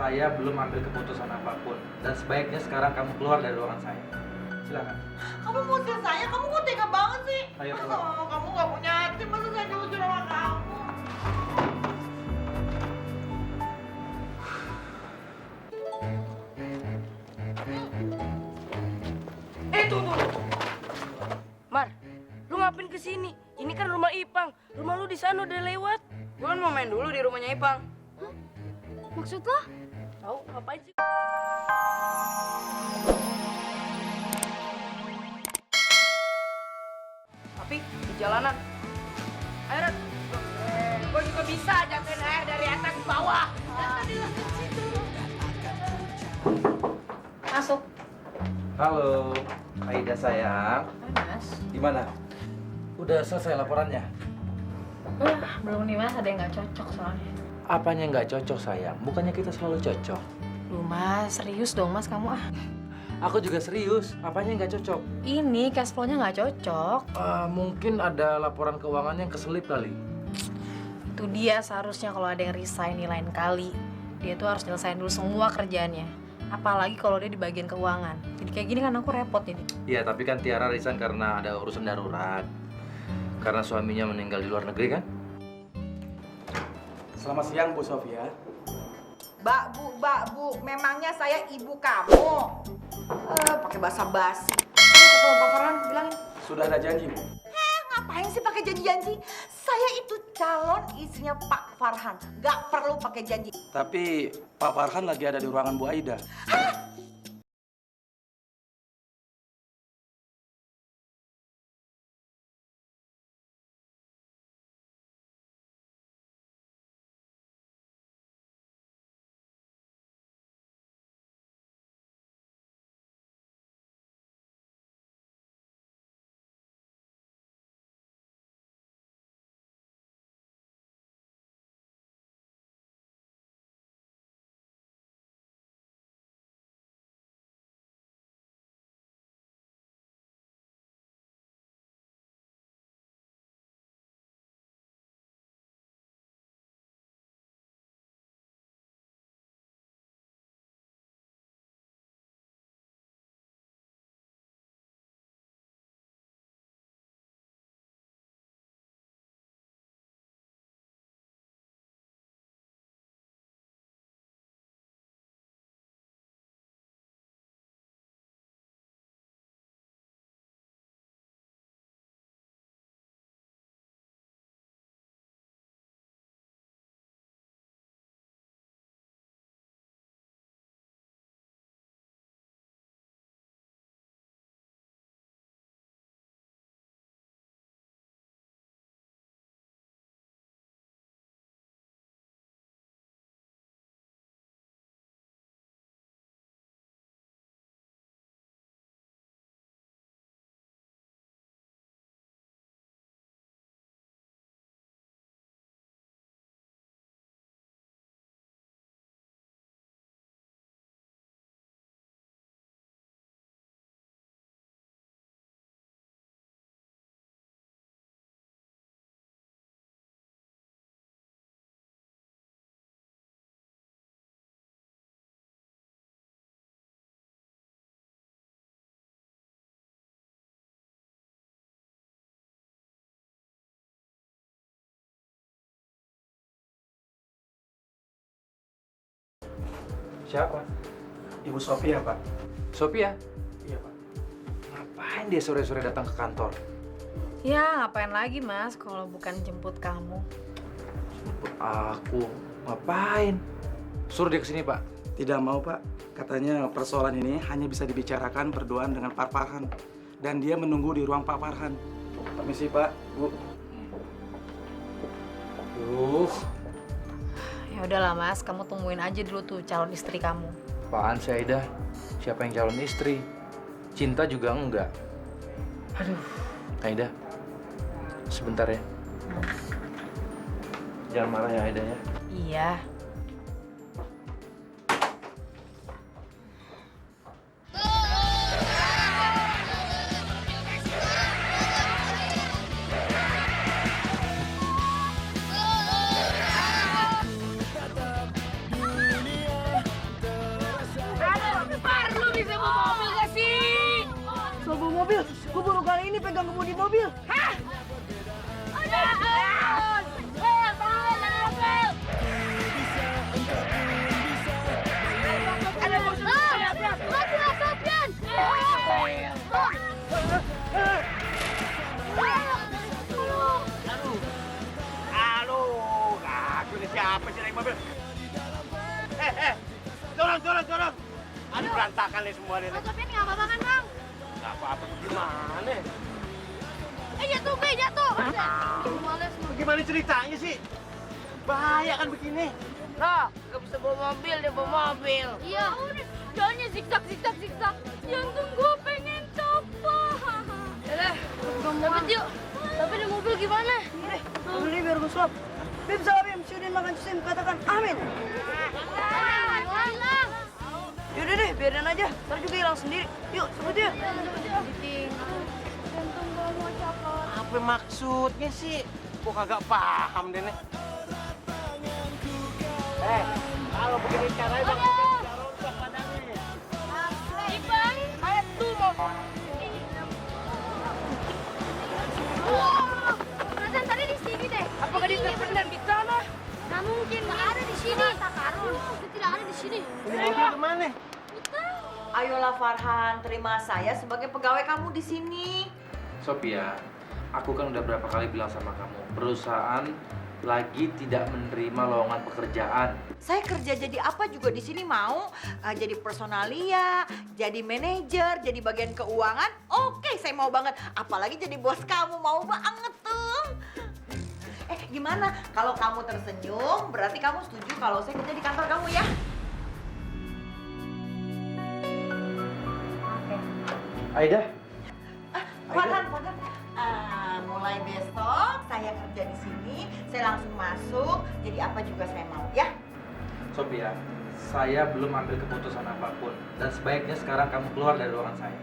saya belum ambil keputusan apapun. Dan sebaiknya sekarang kamu keluar dari ruangan saya. Silakan. Kamu mau usir saya? Kamu kok tega banget sih? Ayo keluar. Oh, kamu gak punya hati, masa saya diusir sama kamu? Tunggu. Mar, lu ngapain kesini? Ini kan rumah Ipang. Rumah lu di sana udah lewat. Gue kan mau main dulu di rumahnya Ipang. Maksud lo? Tahu ngapain sih? Tapi di jalanan. Ayo, Rat. Gue juga bisa jatuhin air dari atas ke bawah. Masuk. Halo, Aida sayang. Mas. Gimana? Udah selesai laporannya? Belum nih mas, ada yang nggak cocok soalnya. Apanya nggak cocok sayang? Bukannya kita selalu cocok? Duh mas, serius dong mas kamu ah. Aku juga serius. Apanya nggak cocok? Ini cash flow-nya nggak cocok. Mungkin ada laporan keuangan yang keselip kali. Itu dia seharusnya kalau ada yang resign nih lain kali. Dia tuh harus nyelesain dulu semua kerjaannya. Apalagi kalau dia di bagian keuangan. Jadi kayak gini kan aku repot ini. Iya, tapi kan Tiara resign karena ada urusan darurat. Karena suaminya meninggal di luar negeri kan? Selamat siang Bu Sofia. Mbak Bu, memangnya saya ibu kamu? Pakai bahasa basi. Kamu ketemu Pak Farhan, bilangin. Sudah ada janji Bu. Ngapain sih pakai janji-janji? Saya itu calon istrinya Pak Farhan. Nggak perlu pakai janji. Tapi Pak Farhan lagi ada di ruangan Bu Aida. Siapa? Ibu Sofia Pak. Sophia? Iya Pak. Ngapain dia sore-sore datang ke kantor? Ya ngapain lagi mas kalau bukan jemput kamu. Jemput aku? Ngapain? Suruh dia kesini Pak. Tidak mau Pak. Katanya persoalan ini hanya bisa dibicarakan berduaan dengan Pak Farhan. Dan dia menunggu di ruang Pak Farhan. Permisi Pak, Bu. Ya udahlah mas, kamu tungguin aja dulu tuh calon istri kamu. Apaan sih Aida? Siapa yang calon istri? Cinta juga enggak. Aduh, Aida. Sebentar ya. Jangan marah ya Aida ya. Iya. mobil. Gue baru kali ini pegang kemudi mobil. Hah? Aduh, aku ini siapa sih naik mobil? Turun. Ada berantakan nih semua nih. Mas Sofian nggak apa-apa kan, Bang? Nggak apa-apa, gimana? Jatuh. Males. Bagaimana ceritanya sih? Bahaya kan begini. Nah, gak bisa bawa mobil, dia bawa mobil. Iya, udah. Jalannya zigzag. Jantung gue pengen copot. Yalah, Dapat yuk. Tapi di mobil gimana? mobil ini biar gue suap. Bim salam Bim, si Udin makan susim, katakan amin. Hilang. Yaudah deh, biarin aja, ntar juga hilang sendiri. Yuk, sebut yuk. Jantung gue mau copot. Apa maksudnya sih? Gua kagak paham deh nih. Kalau begini caranya bang, bisa rontok badannya. Ibang. Kayak tuh mau. Perasaan tadi di sini deh. Apakah dia terpendam di sana? Nggak mungkin. Nggak ada di sini. Karun. Itu tidak ada di sini. Ini mobil kemana? Ayolah Farhan, terima saya sebagai pegawai kamu di sini. Sophia, aku kan udah berapa kali bilang sama kamu, perusahaan lagi tidak menerima lowongan pekerjaan. Saya kerja jadi apa juga di sini mau jadi personalia, jadi manajer, jadi bagian keuangan. Oke, saya mau banget. Apalagi jadi bos kamu, mau banget tuh. Gimana? Kalau kamu tersenyum, berarti kamu setuju kalau saya kerja di kantor kamu ya? Aida, Farhan. Mulai besok saya kerja di sini, saya langsung masuk. Jadi apa juga saya mau ya? Sophia, saya belum ambil keputusan apapun dan sebaiknya sekarang kamu keluar dari ruangan saya.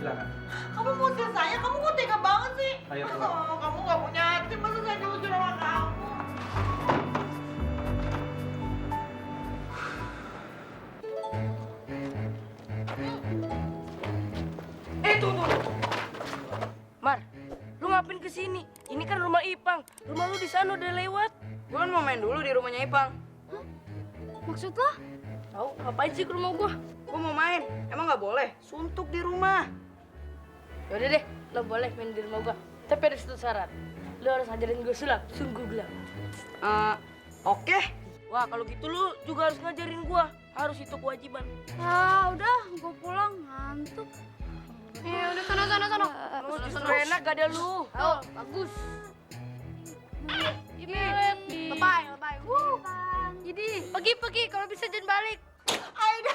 Silakan. Kamu mau usir saya? Kamu kok tega banget sih? Ayo keluar. Kamu nggak punya hati, masa saya diusir sama kamu? Tunggu. Mar, lu ngapain kesini? Ini kan rumah Ipang. Rumah lu di sana udah lewat. Gua kan mau main dulu di rumahnya Ipang. Maksud lo? Tahu ngapain sih ke rumah gua? Gua mau main. Emang nggak boleh? Suntuk di rumah. Yaudah deh, lo boleh main di rumah gua. Tapi ada satu syarat. Lo harus ngajarin gua sulap, sungguh gelap. Oke. Wah, kalau gitu lu juga harus ngajarin gua. Harus itu kewajiban. Udah, gue pulang ngantuk. Ya udah sana. Lu justru enak gak ada lu. Oh, bagus. Ibet, lebay. Jadi, pergi kalau bisa jangan balik. Aida.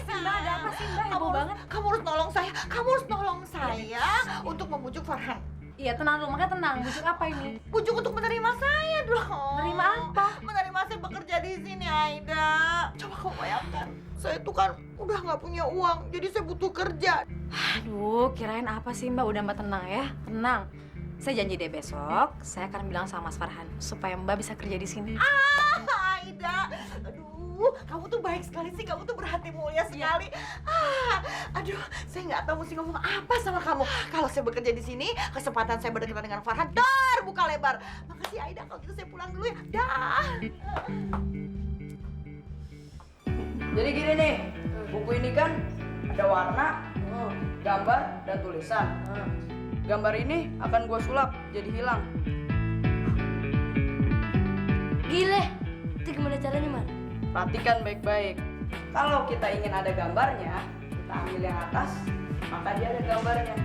Ada apa sih Mbak? Heboh banget. Kamu harus nolong saya untuk membujuk Farhan. Iya, tenang dulu, makanya tenang. Bujuk apa ini? Bujuk untuk menerima saya dong. Menerima apa? Menerima saya bekerja di sini, Aida. Coba kamu bayangkan, saya tuh kan udah nggak punya uang, jadi saya butuh kerja. Aduh, kirain apa sih Mbak? Udah Mbak tenang ya, tenang. Saya janji deh besok, saya akan bilang sama Mas Farhan supaya Mbak bisa kerja di sini. Aida, aduh, kamu tuh baik sekali sih, kamu tuh berhati mulia sekali. Aduh, saya nggak tahu mesti ngomong apa sama kamu. Kalau saya bekerja di sini, kesempatan saya berdekatan dengan Farhan terbuka lebar. Makasih Aida, kalau gitu saya pulang dulu ya. Dah. Jadi gini nih, buku ini kan ada warna, gambar, dan tulisan. Gambar ini akan gue sulap jadi hilang. Gile, itu gimana caranya, Man? Perhatikan baik-baik. Kalau kita ingin ada gambarnya, kita ambil yang atas, maka dia ada gambarnya.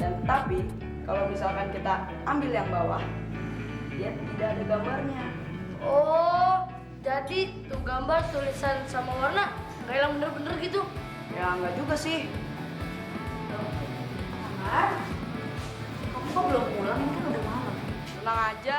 Dan tapi kalau misalkan kita ambil yang bawah, dia tidak ada gambarnya. Oh, jadi tuh gambar, tulisan, sama warna nggak hilang bener-bener gitu? Ya nggak juga sih. Kamu kok belum pulang? Ini kan udah malam. Tenang aja,